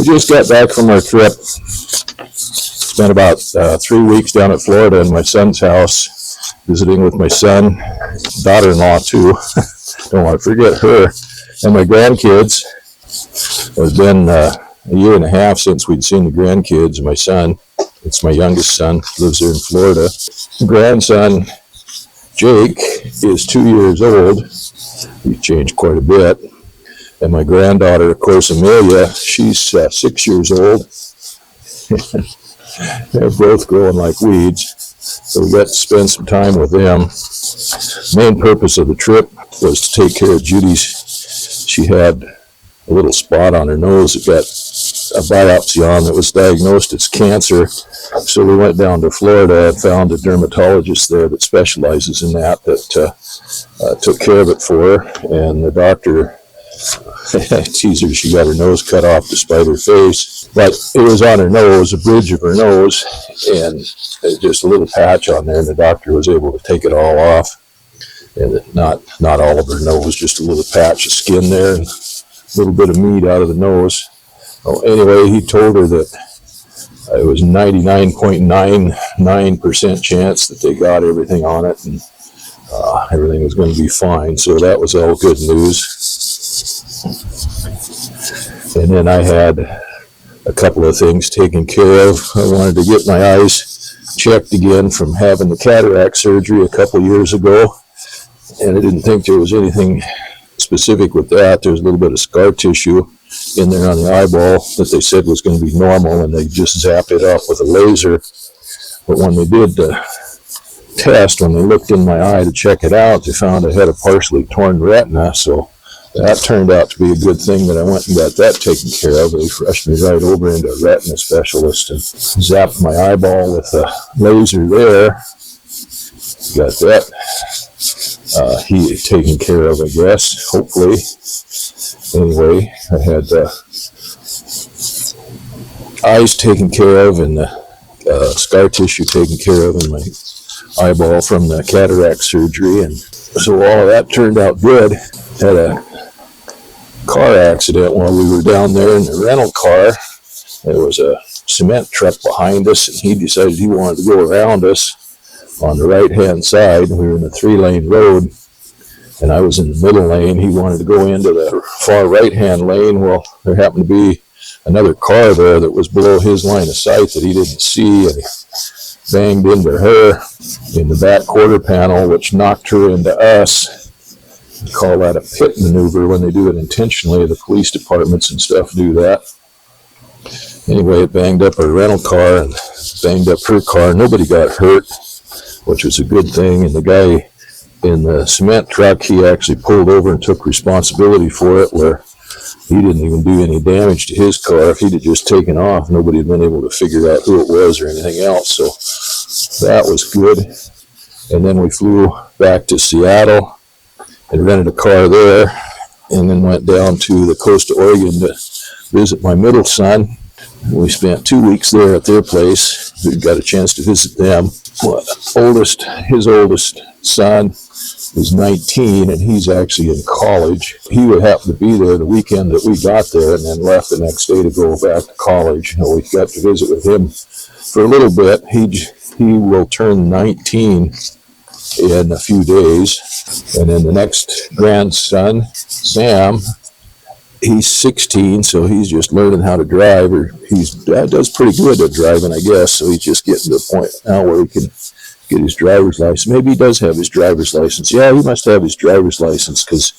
just got back from our trip. Spent about 3 weeks down at Florida in my son's house, visiting with my son, daughter-in-law too. Don't want to forget her, and my grandkids. It's been a year and a half since we'd seen the grandkids. My son, it's my youngest son, lives here in Florida. Grandson, Jake, is 2 years old. He's changed quite a bit. And my granddaughter, of course, Amelia, she's 6 years old. They're both growing like weeds. So we got to spend some time with them. Main purpose of the trip was to take care of Judy's. She had a little spot on her nose that got a biopsy on that was diagnosed as cancer. So we went down to Florida and found a dermatologist there that specializes in that took care of it for her. And the doctor, teaser, she got her nose cut off despite her face. But it was on her nose, a bridge of her nose, and just a little patch on there, and the doctor was able to take it all off. And not all of her nose, just a little patch of skin there, and a little bit of meat out of the nose. Well, anyway, he told her that it was 99.99% chance that they got everything on it, and everything was going to be fine. So that was all good news. And then I had a couple of things taken care of. I wanted to get my eyes checked again from having the cataract surgery a couple years ago. And I didn't think there was anything specific with that. There was a little bit of scar tissue in there on the eyeball that they said was going to be normal, and they just zapped it up with a laser. But when they did the test, when they looked in my eye to check it out, they found I had a partially torn retina. So that turned out to be a good thing that I went and got that taken care of. They rushed me right over into a retina specialist and zapped my eyeball with a laser there. Got that he taken care of, I guess, hopefully. Anyway, I had eyes taken care of and scar tissue taken care of in my eyeball from the cataract surgery, and so all of that turned out good. Had a car accident while we were down there in the rental car. There was a cement truck behind us, and he decided he wanted to go around us on the right-hand side. We were in a 3-lane road, and I was in the middle lane. He wanted to go into the far right-hand lane. Well, there happened to be another car there that was below his line of sight that he didn't see, and he banged into her in the back quarter panel, which knocked her into us. We call that a pit maneuver when they do it intentionally. The police departments and stuff do that. Anyway, it banged up our rental car and banged up her car. Nobody got hurt, which was a good thing. And the guy in the cement truck, he actually pulled over and took responsibility for it, where he didn't even do any damage to his car. If he'd have just taken off, nobody had been able to figure out who it was or anything else. So that was good. And then we flew back to Seattle and rented a car there, and then went down to the coast of Oregon to visit my middle son. We spent 2 weeks there at their place. We got a chance to visit them. His oldest son is 19, and he's actually in college. He would happen to be there the weekend that we got there, and then left the next day to go back to college. We got to visit with him for a little bit. He will turn 19 in a few days. And then the next grandson, Sam, he's 16, so he's just learning how to drive, or he does pretty good at driving, I guess. So he's just getting to the point now where he can get his driver's license. Maybe he does have his driver's license. Yeah, he must have his driver's license, because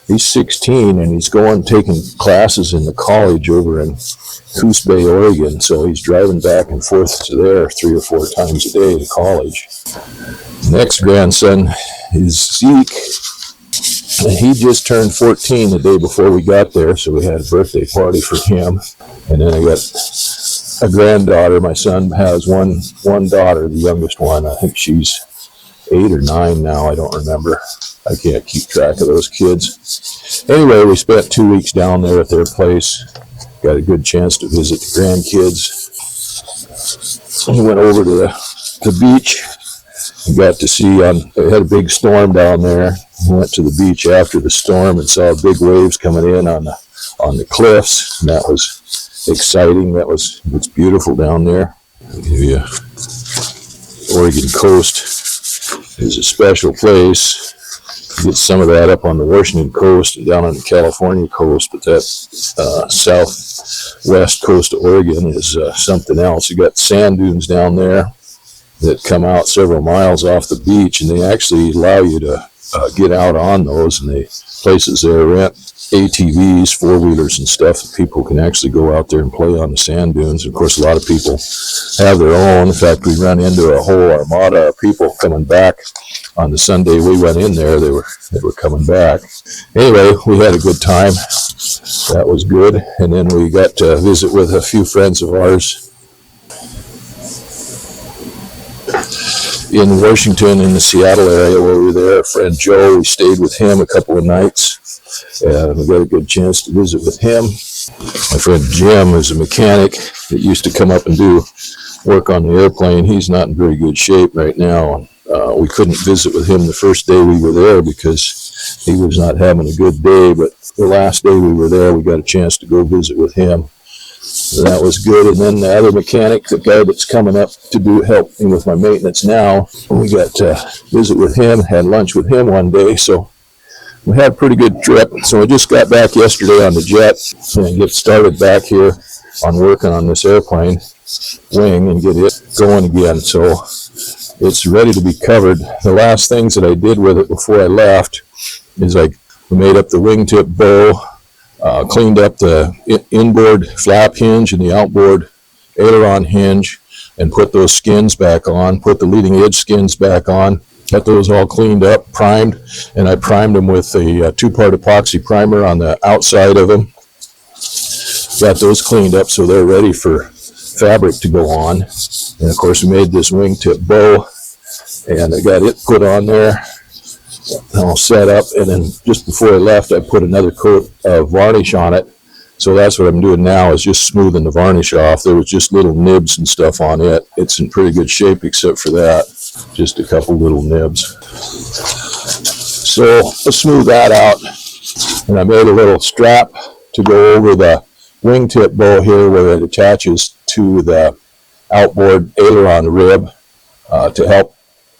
he's 16 and he's taking classes in the college over in Coos Bay, Oregon. So he's driving back and forth to there 3 or 4 times a day to college. Next grandson is Zeke, and he just turned 14 the day before we got there, so we had a birthday party for him. And then I got a granddaughter. My son has one daughter, the youngest one. I think she's 8 or 9 now. I don't remember. I can't keep track of those kids. Anyway, we spent 2 weeks down there at their place. Got a good chance to visit the grandkids. We went over to the beach. We got to see, they had a big storm down there. We went to the beach after the storm and saw big waves coming in on the cliffs. And that was exciting. It's beautiful down there. I'll give you Oregon coast is a special place. You get some of that up on the Washington coast and down on the California coast, but that southwest coast of Oregon is something else. You got sand dunes down there that come out several miles off the beach, and they actually allow you to get out on those, and they places there rent ATVs, four-wheelers and stuff that people can actually go out there and play on the sand dunes. Of course, a lot of people have their own. In fact, we run into a whole armada of people coming back on the Sunday we went in there. They were coming back. Anyway, we had a good time. That was good. And then we got to visit with a few friends of ours in Washington, in the Seattle area where we were there. Our friend Joe, we stayed with him a couple of nights. And we got a good chance to visit with him. My friend Jim is a mechanic that used to come up and do work on the airplane. He's not in very good shape right now. We couldn't visit with him the first day we were there because he was not having a good day. But the last day we were there, we got a chance to go visit with him. So that was good. And then the other mechanic, the guy that's coming up to help me with my maintenance now, we got to visit with him, had lunch with him one day. So we had a pretty good trip. So I just got back yesterday on the jet and get started back here on working on this airplane wing and get it going again. So it's ready to be covered. The last things that I did with it before I left is I made up the wingtip bow, cleaned up the inboard flap hinge and the outboard aileron hinge, and put those skins back on, put the leading edge skins back on, got those all cleaned up, primed, and I primed them with a two-part epoxy primer on the outside of them. Got those cleaned up so they're ready for fabric to go on. And of course we made this wingtip bow, and I got it put on there, all set up, and then just before I left I put another coat of varnish on it. So that's what I'm doing now, is just smoothing the varnish off. There was just little nibs and stuff on it. It's in pretty good shape except for that, just a couple little nibs. So I'll smooth that out, and I made a little strap to go over the wingtip bow here where it attaches to the outboard aileron rib to help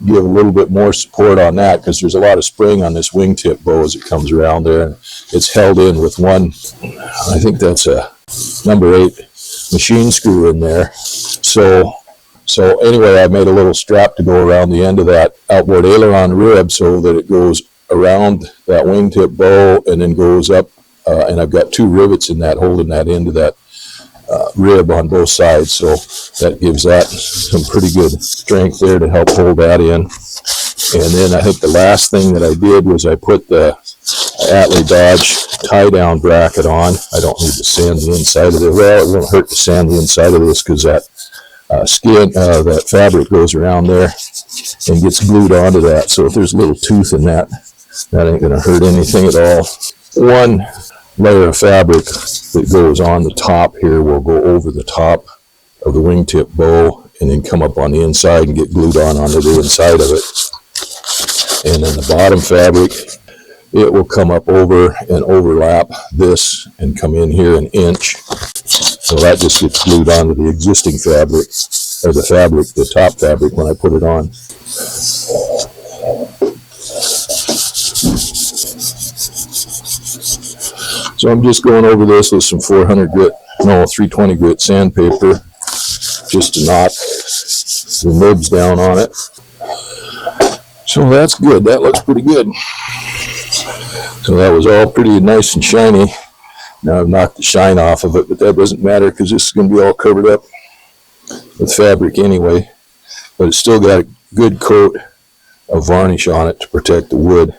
give a little bit more support on that, because there's a lot of spring on this wingtip bow as it comes around there, and it's held in with one, I think that's a number 8 machine screw in there. So anyway, I made a little strap to go around the end of that outboard aileron rib so that it goes around that wingtip bow and then goes up, and I've got 2 rivets in that holding that into that rib on both sides, so that gives that some pretty good strength there to help hold that in. And then I think the last thing that I did was I put the Atlee Dodge tie-down bracket on. I don't need to sand the inside of it. Well, it won't hurt to sand the inside of this because that that fabric goes around there and gets glued onto that. So if there's a little tooth in that, that ain't going to hurt anything at all. One layer of fabric that goes on the top here will go over the top of the wingtip bow and then come up on the inside and get glued onto the inside of it. And then the bottom fabric, it will come up over and overlap this and come in here an inch. So that just gets glued onto the existing fabric, or the top fabric when I put it on. So I'm just going over this with some 320 grit sandpaper just to knock the nibs down on it. So that's good. That looks pretty good. So that was all pretty nice and shiny. Now I've knocked the shine off of it, but that doesn't matter because this is going to be all covered up with fabric anyway. But it's still got a good coat of varnish on it to protect the wood.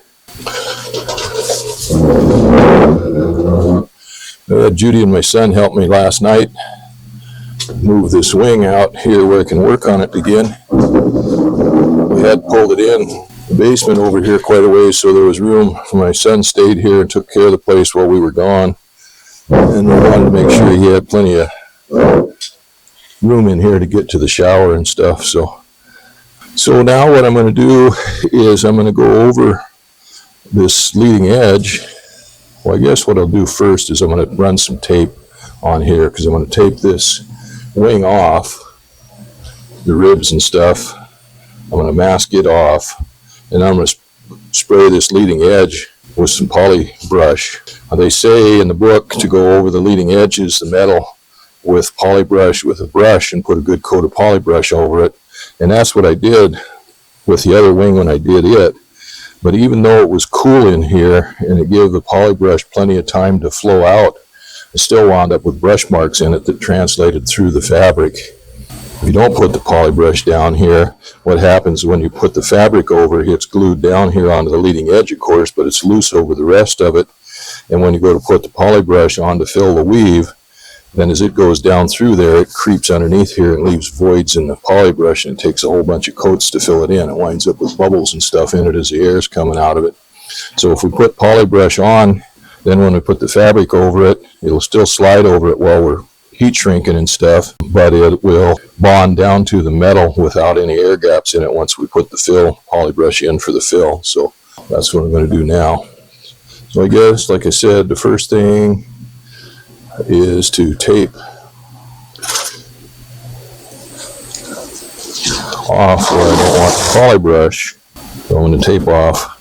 Judy and my son helped me last night move this wing out here where I can work on it again. We had pulled it in the basement over here quite a ways, so there was room. My son stayed here and took care of the place while we were gone, and we wanted to make sure he had plenty of room in here to get to the shower and stuff. So now what I'm going to do is I'm going to go over this leading edge. Well, I guess what I'll do first is I'm going to run some tape on here because I'm going to tape this wing off, the ribs and stuff. I'm going to mask it off, and I'm going to spray this leading edge with some poly brush. They say in the book to go over the leading edges, the metal, with poly brush with a brush and put a good coat of poly brush over it. And that's what I did with the other wing when I did it. But even though it was cool in here and it gave the poly brush plenty of time to flow out, I still wound up with brush marks in it that translated through the fabric. If you don't put the poly brush down here, what happens when you put the fabric over, it's glued down here onto the leading edge, of course, but it's loose over the rest of it. And when you go to put the poly brush on to fill the weave, then as it goes down through there, it creeps underneath here and leaves voids in the poly brush, and it takes a whole bunch of coats to fill it in. It winds up with bubbles and stuff in it as the air is coming out of it. So if we put poly brush on, then when we put the fabric over it, it'll still slide over it while we're heat shrinking and stuff, but it will bond down to the metal without any air gaps in it once we put the fill poly brush in for the fill. So that's what I'm going to do now. So I guess, like I said, the first thing is to tape off where I don't want the poly brush. So I'm going to tape off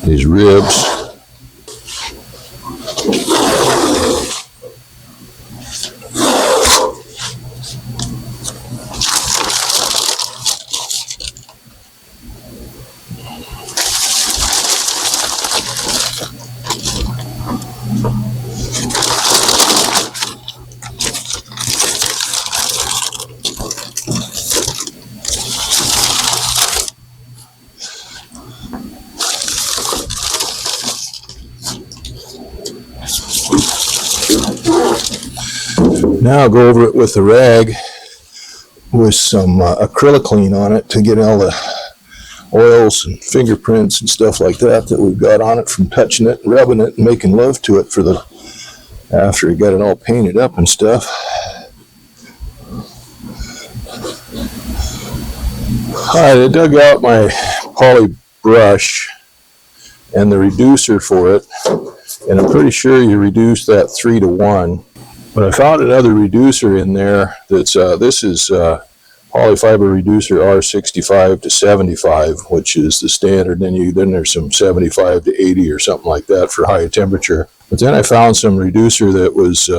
these ribs. Now I'll go over it with a rag with some acryliclean on it to get all the oils and fingerprints and stuff like that we've got on it from touching it, rubbing it, and making love to it after we got it all painted up and stuff. Alright, I dug out my poly brush and the reducer for it, and I'm pretty sure you reduce that 3 to 1. But I found another reducer in there that's, this is Polyfiber Reducer R65 to 75, which is the standard. Then there's some 75 to 80 or something like that for high temperature. But then I found some reducer that was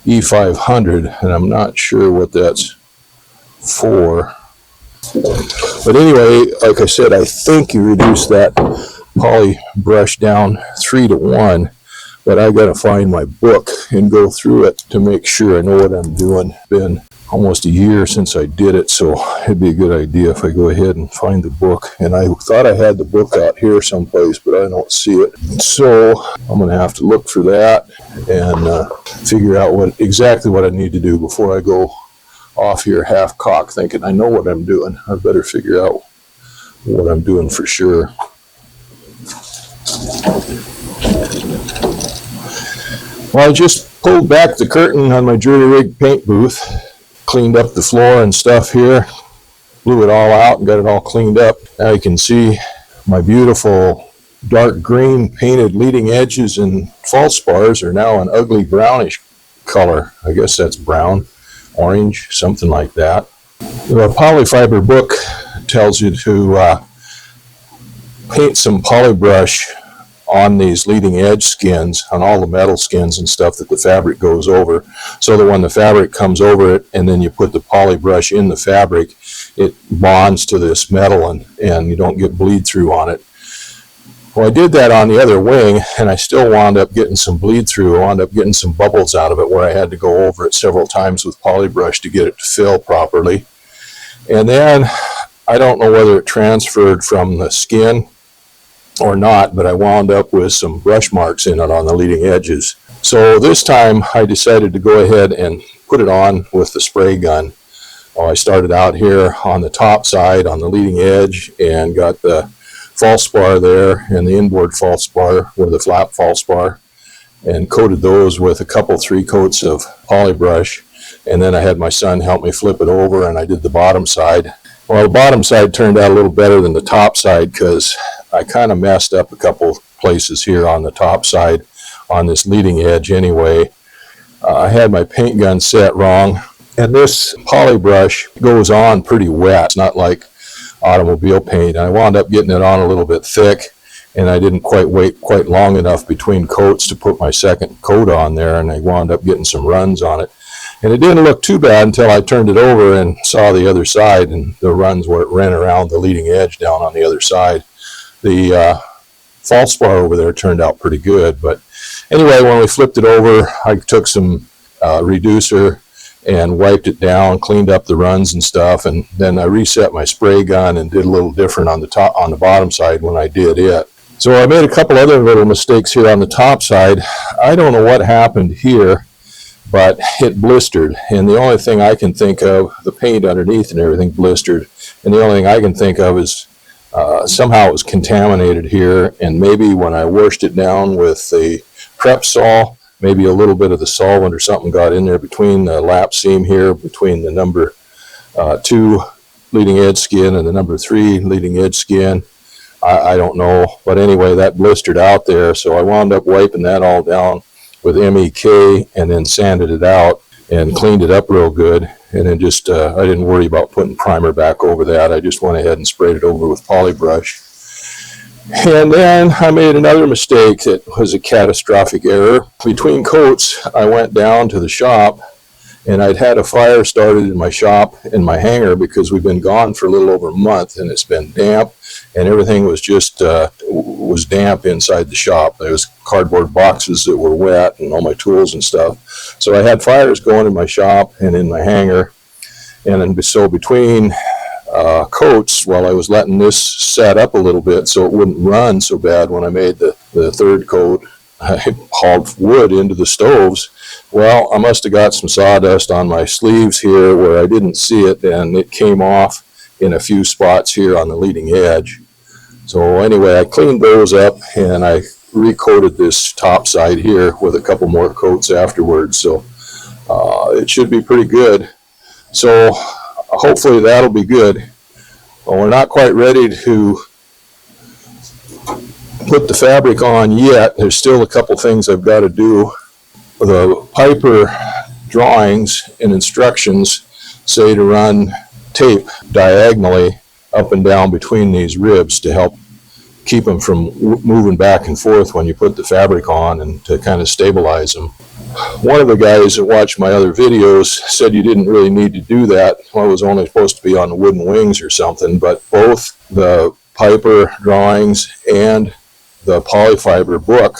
E500, and I'm not sure what that's for. But anyway, like I said, I think you reduce that poly brush down 3 to 1. But I got to find my book and go through it to make sure I know what I'm doing. It's been almost a year since I did it, so it'd be a good idea if I go ahead and find the book. And I thought I had the book out here someplace, but I don't see it. So I'm going to have to look for that and figure out exactly what I need to do before I go off here half-cocked thinking I know what I'm doing. I better figure out what I'm doing for sure. Well, I just pulled back the curtain on my jury rig paint booth, cleaned up the floor and stuff here, blew it all out and got it all cleaned up. Now you can see my beautiful dark green painted leading edges and false bars are now an ugly brownish color. I guess that's brown, orange, something like that. The Polyfiber book tells you to paint some polybrush on these leading edge skins, on all the metal skins and stuff that the fabric goes over, so that when the fabric comes over it and then you put the poly brush in the fabric, it bonds to this metal and you don't get bleed through on it. Well, I did that on the other wing and I still wound up getting some bleed through. I wound up getting some bubbles out of it where I had to go over it several times with poly brush to get it to fill properly. And then I don't know whether it transferred from the skin or not, but I wound up with some brush marks in it on the leading edges. So this time I decided to go ahead and put it on with the spray gun. Well, I started out here on the top side on the leading edge and got the false bar there and the inboard false bar with the flap false bar and coated those with a couple 3 coats of poly brush. And then I had my son help me flip it over and I did the bottom side. Well, the bottom side turned out a little better than the top side because I kind of messed up a couple places here on the top side on this leading edge anyway. I had my paint gun set wrong, and this poly brush goes on pretty wet. It's not like automobile paint. I wound up getting it on a little bit thick, and I didn't wait quite long enough between coats to put my second coat on there, and I wound up getting some runs on it. And it didn't look too bad until I turned it over and saw the other side, and the runs where it ran around the leading edge down on the other side. The false spar over there turned out pretty good, but anyway, when we flipped it over, I took some reducer and wiped it down, cleaned up the runs and stuff, and then I reset my spray gun and did a little different on the bottom side when I did it. So I made a couple other little mistakes here on the top side. I don't know what happened here, but it blistered, and the only thing I can think of, the paint underneath and everything blistered, and the only thing I can think of is somehow it was contaminated here, and maybe when I washed it down with the prep sol, maybe a little bit of the solvent or something got in there between the lap seam here, between the number 2 leading edge skin and the number 3 leading edge skin. I don't know, but anyway, that blistered out there, so I wound up wiping that all down with MEK and then sanded it out and cleaned it up real good, and then just I didn't worry about putting primer back over that. I just went ahead and sprayed it over with poly brush. And then I made another mistake that was a catastrophic error. Between coats, I went down to the shop, and I'd had a fire started in my shop in my hangar because we've been gone for a little over a month, and it's been damp, and everything was just was damp inside the shop. There was cardboard boxes that were wet and all my tools and stuff. So I had fires going in my shop and in my hangar, and then so between coats, while I was letting this set up a little bit so it wouldn't run so bad when I made the third coat, I hauled wood into the stoves. Well, I must have got some sawdust on my sleeves here where I didn't see it, and it came off in a few spots here on the leading edge. So anyway, I cleaned those up, and I recoated this top side here with a couple more coats afterwards. So it should be pretty good. So hopefully that'll be good. Well, we're not quite ready to put the fabric on yet. There's still a couple things I've got to do. The Piper drawings and instructions say to run tape diagonally up and down between these ribs to help keep them from moving back and forth when you put the fabric on, and to kind of stabilize them. One of the guys that watched my other videos said you didn't really need to do that. Well, it was only supposed to be on the wooden wings or something, but both the Piper drawings and the Polyfiber book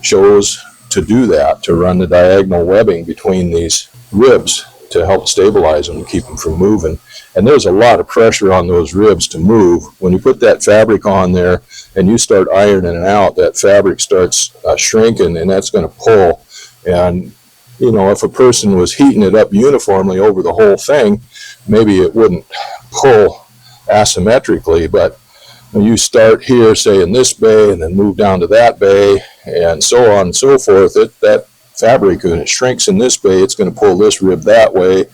shows to do that, to run the diagonal webbing between these ribs to help stabilize them and keep them from moving. And there's a lot of pressure on those ribs to move. When you put that fabric on there and you start ironing it out, that fabric starts shrinking, and that's going to pull. And, you know, if a person was heating it up uniformly over the whole thing, maybe it wouldn't pull asymmetrically. But when you start here, say in this bay, and then move down to that bay, and so on and so forth, that fabric, when it shrinks in this bay, it's going to pull this rib that way.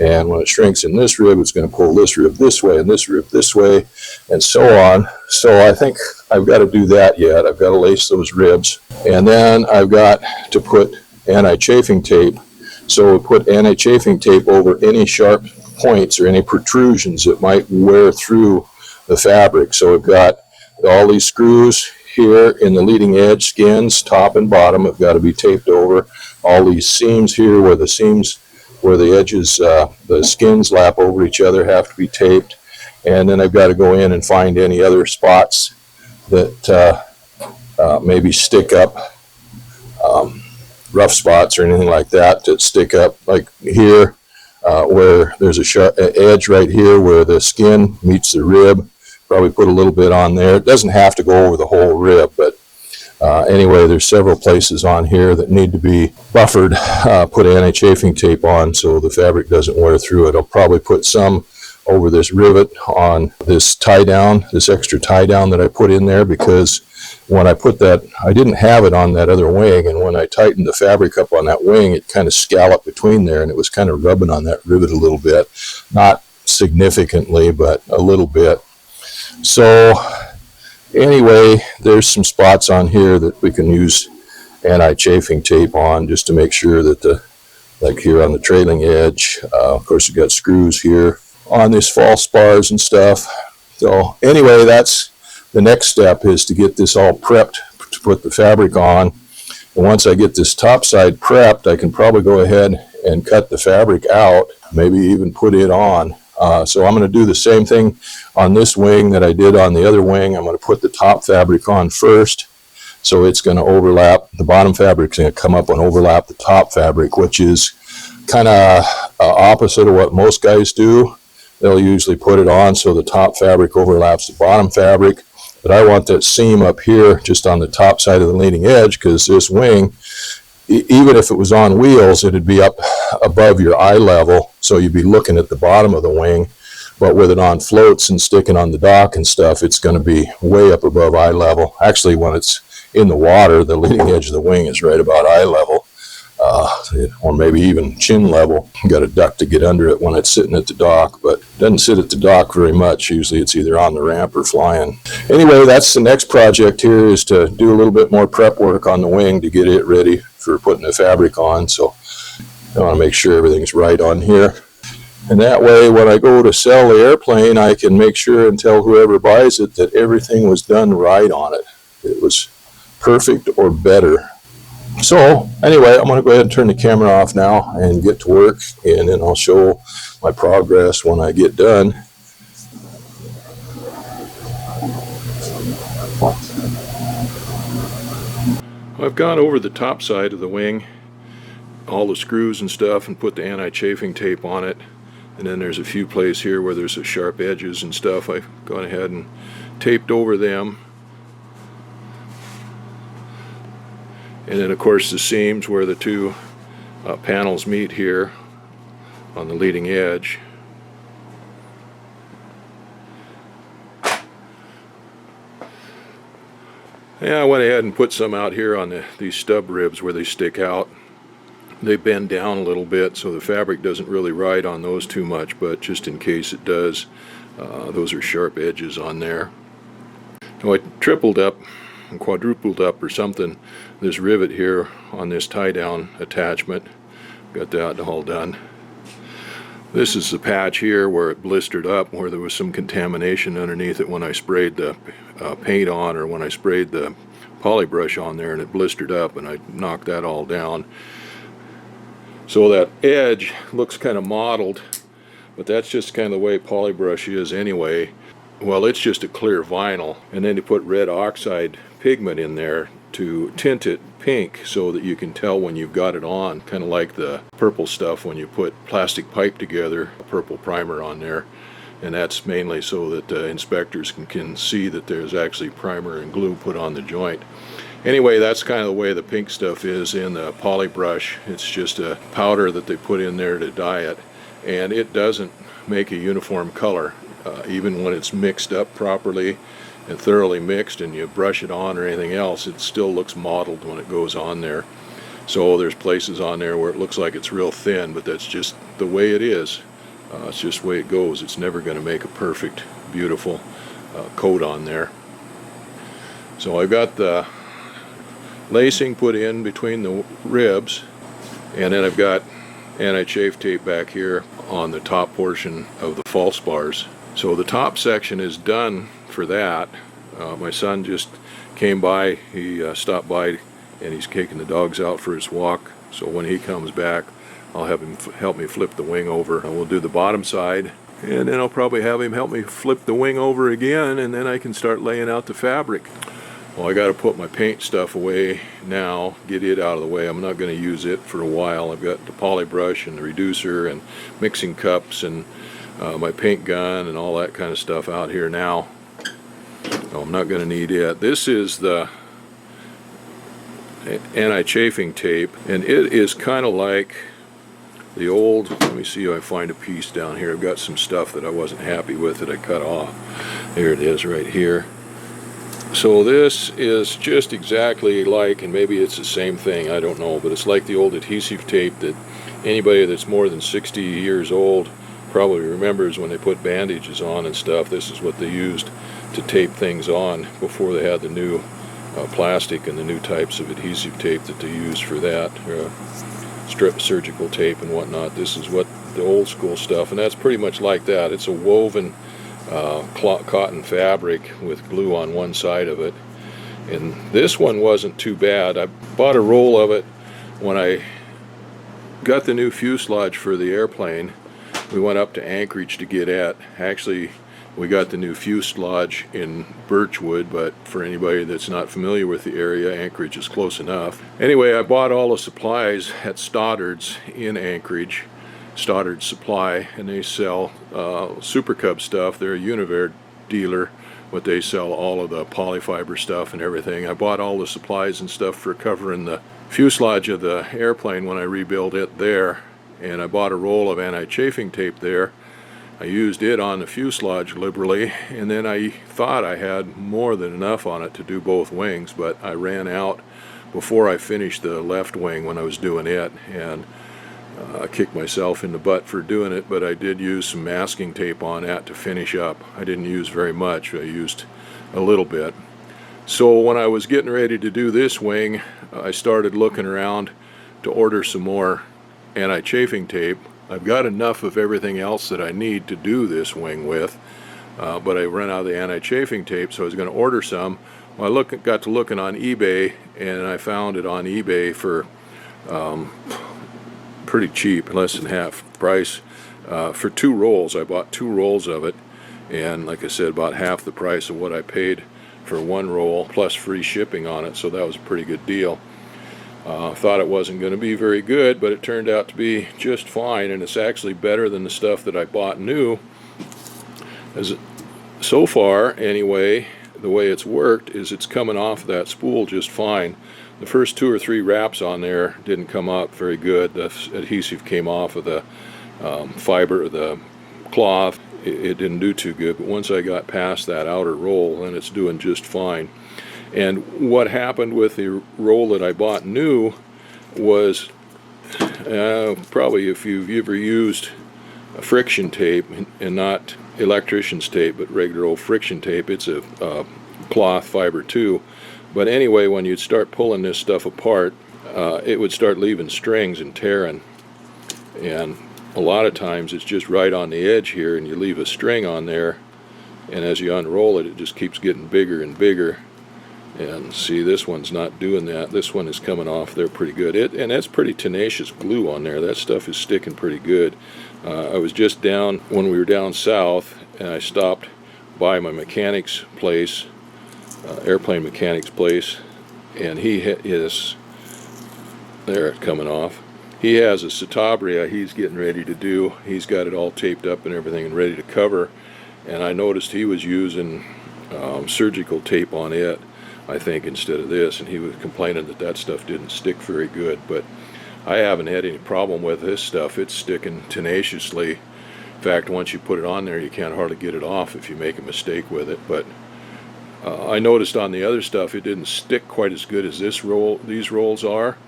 And when it shrinks in this rib, it's going to pull this rib this way and this rib this way, and so on. So I think I've got to do that yet. I've got to lace those ribs. And then I've got to put anti-chafing tape. So we put anti-chafing tape over any sharp points or any protrusions that might wear through the fabric. So we've got all these screws here in the leading edge skins, top and bottom, have got to be taped over. All these seams here where the edges, the skins lap over each other, have to be taped. And then I've got to go in and find any other spots that maybe stick up, rough spots or anything like that stick up, like here, where there's a sharp edge right here where the skin meets the rib. Probably put a little bit on there. It doesn't have to go over the whole rib, but anyway, there's several places on here that need to be buffered. Put anti-chafing tape on so the fabric doesn't wear through it. I'll probably put some over this rivet on this tie down, this extra tie down that I put in there, because when I put that, I didn't have it on that other wing, and when I tightened the fabric up on that wing, it kind of scalloped between there, and it was kind of rubbing on that rivet a little bit. Not significantly, but a little bit. So anyway, there's some spots on here that we can use anti-chafing tape on just to make sure that like here on the trailing edge, of course you got screws here on these false bars and stuff. So anyway, that's the next step, is to get this all prepped to put the fabric on. And once I get this top side prepped, I can probably go ahead and cut the fabric out, maybe even put it on. So I'm going to do the same thing on this wing that I did on the other wing. I'm going to put the top fabric on first. So it's going to overlap, the bottom fabric is going to come up and overlap the top fabric, which is kind of opposite of what most guys do. They'll usually put it on so the top fabric overlaps the bottom fabric. But I want that seam up here just on the top side of the leading edge, because this wing, even if it was on wheels, it'd be up above your eye level. So you'd be looking at the bottom of the wing. But with it on floats and sticking on the dock and stuff, it's going to be way up above eye level. Actually, when it's in the water, the leading edge of the wing is right about eye level, or maybe even chin level. You got a duck to get under it when it's sitting at the dock, but it doesn't sit at the dock very much. Usually it's either on the ramp or flying. Anyway, that's the next project here, is to do a little bit more prep work on the wing to get it ready for putting the fabric on. So I want to make sure everything's right on here. And that way, when I go to sell the airplane, I can make sure and tell whoever buys it that everything was done right on it. It was perfect or better. So anyway, I'm going to go ahead and turn the camera off now and get to work, and then I'll show my progress when I get done. I've gone over the top side of the wing, all the screws and stuff, and put the anti-chafing tape on it. And then there's a few places here where there's the sharp edges and stuff. I've gone ahead and taped over them. And then of course the seams where the two panels meet here on the leading edge. Yeah, I went ahead and put some out here on these stub ribs where they stick out. They bend down a little bit, so the fabric doesn't really ride on those too much, but just in case it does, those are sharp edges on there. Now I tripled up and quadrupled up or something this rivet here on this tie down attachment. Got that all done. This is the patch here where it blistered up, where there was some contamination underneath it when I sprayed the paint on, or when I sprayed the poly brush on there, and it blistered up, and I knocked that all down. So that edge looks kind of mottled, but that's just kind of the way poly brush is anyway. Well, it's just a clear vinyl, and then you put red oxide pigment in there to tint it pink so that you can tell when you've got it on, kind of like the purple stuff when you put plastic pipe together, a purple primer on there. And that's mainly so that inspectors can see that there's actually primer and glue put on the joint. Anyway, that's kind of the way the pink stuff is in the poly brush. It's just a powder that they put in there to dye it, and it doesn't make a uniform color. Even when it's mixed up properly and thoroughly mixed and you brush it on or anything else, it still looks mottled when it goes on there. So there's places on there where it looks like it's real thin, but that's just the way it is. It's just the way it goes. It's never going to make a perfect, beautiful coat on there. So I've got the lacing put in between the ribs, and then I've got anti-chafe tape back here on the top portion of the false bars. So the top section is done for that. My son just came by. He stopped by, and he's taking the dogs out for his walk. So when he comes back, I'll have him help me flip the wing over. And we'll do the bottom side, and then I'll probably have him help me flip the wing over again, and then I can start laying out the fabric. Well, I got to put my paint stuff away now, get it out of the way. I'm not going to use it for a while. I've got the poly brush and the reducer and mixing cups and my paint gun and all that kind of stuff out here now. No, I'm not going to need it. This is the anti-chafing tape, and it is kind of like the old, let me see if I find a piece down here. I've got some stuff that I wasn't happy with that I cut off. There it is right here. So this is just exactly like, and maybe it's the same thing, I don't know, but it's like the old adhesive tape that anybody that's more than 60 years old probably remembers when they put bandages on and stuff. This is what they used to tape things on before they had the new plastic and the new types of adhesive tape that they use for that, strip surgical tape and whatnot. This is what the old school stuff, and that's pretty much like that. It's a woven cotton fabric with glue on one side of it. And this one wasn't too bad. I bought a roll of it when I got the new fuselage for the airplane. We went up to Anchorage to get at. Actually, we got the new fuselage in Birchwood, but for anybody that's not familiar with the area, Anchorage is close enough. Anyway, I bought all the supplies at Stoddard's in Anchorage, Stoddard Supply, and they sell Super Cub stuff. They're a Univair dealer, but they sell all of the polyfiber stuff and everything. I bought all the supplies and stuff for covering the fuselage of the airplane when I rebuilt it there, and I bought a roll of anti-chafing tape there. I used it on the fuselage liberally, and then I thought I had more than enough on it to do both wings, but I ran out before I finished the left wing when I was doing it, and I kicked myself in the butt for doing it, but I did use some masking tape on that to finish up. I didn't use very much. I used a little bit. So when I was getting ready to do this wing, I started looking around to order some more anti-chafing tape. I've got enough of everything else that I need to do this wing with, but I ran out of the anti-chafing tape, so I was going to order some. Well, I got to looking on eBay, and I found it on eBay for pretty cheap, less than half price, for 2 rolls. I bought 2 rolls of it, and like I said, about half the price of what I paid for 1 roll, plus free shipping on it, so that was a pretty good deal. Thought it wasn't going to be very good, but it turned out to be just fine, and it's actually better than the stuff that I bought new. So far, anyway, the way it's worked is it's coming off that spool just fine. The first 2 or 3 wraps on there didn't come up very good. The adhesive came off of the fiber, the cloth. It didn't do too good, but once I got past that outer roll, then it's doing just fine. And what happened with the roll that I bought new was, probably if you've ever used a friction tape, and not electrician's tape, but regular old friction tape, it's a cloth fiber too. But anyway, when you'd start pulling this stuff apart, it would start leaving strings and tearing. And a lot of times it's just right on the edge here, and you leave a string on there, and as you unroll it, it just keeps getting bigger and bigger. And see, this one's not doing that. This one is coming off there pretty good. And that's pretty tenacious glue on there. That stuff is sticking pretty good. I was just down, when we were down south, and I stopped by my mechanic's place, airplane mechanic's place, and he is, there it's coming off. He has a Citabria he's getting ready to do. He's got it all taped up and everything and ready to cover. And I noticed he was using surgical tape on it, I think, instead of this, and he was complaining that that stuff didn't stick very good. But I haven't had any problem with this stuff. It's sticking tenaciously. In fact, once you put it on there, you can't hardly get it off if you make a mistake with it. But I noticed on the other stuff it didn't stick quite as good as these rolls are,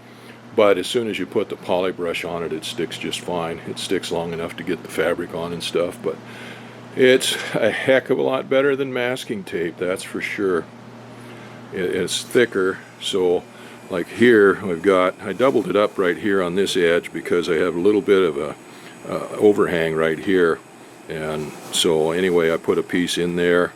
but as soon as you put the poly brush on it, it sticks just fine. It sticks long enough to get the fabric on and stuff, but it's a heck of a lot better than masking tape, that's for sure. It's thicker, so like here I doubled it up right here on this edge because I have a little bit of a overhang right here, and so anyway, I put a piece in there.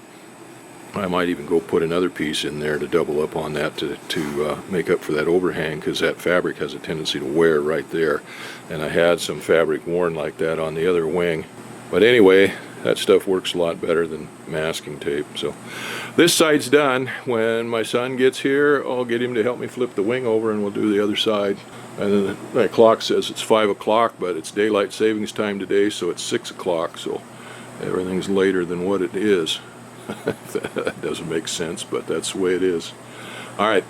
I might even go put another piece in there to double up on that to make up for that overhang, because that fabric has a tendency to wear right there, and I had some fabric worn like that on the other wing. But anyway, that stuff works a lot better than masking tape. So this side's done. When my son gets here, I'll get him to help me flip the wing over, and we'll do the other side. And then my clock says it's 5 o'clock, but it's daylight savings time today, so it's 6 o'clock, so everything's later than what it is. That doesn't make sense, but that's the way it is. All right.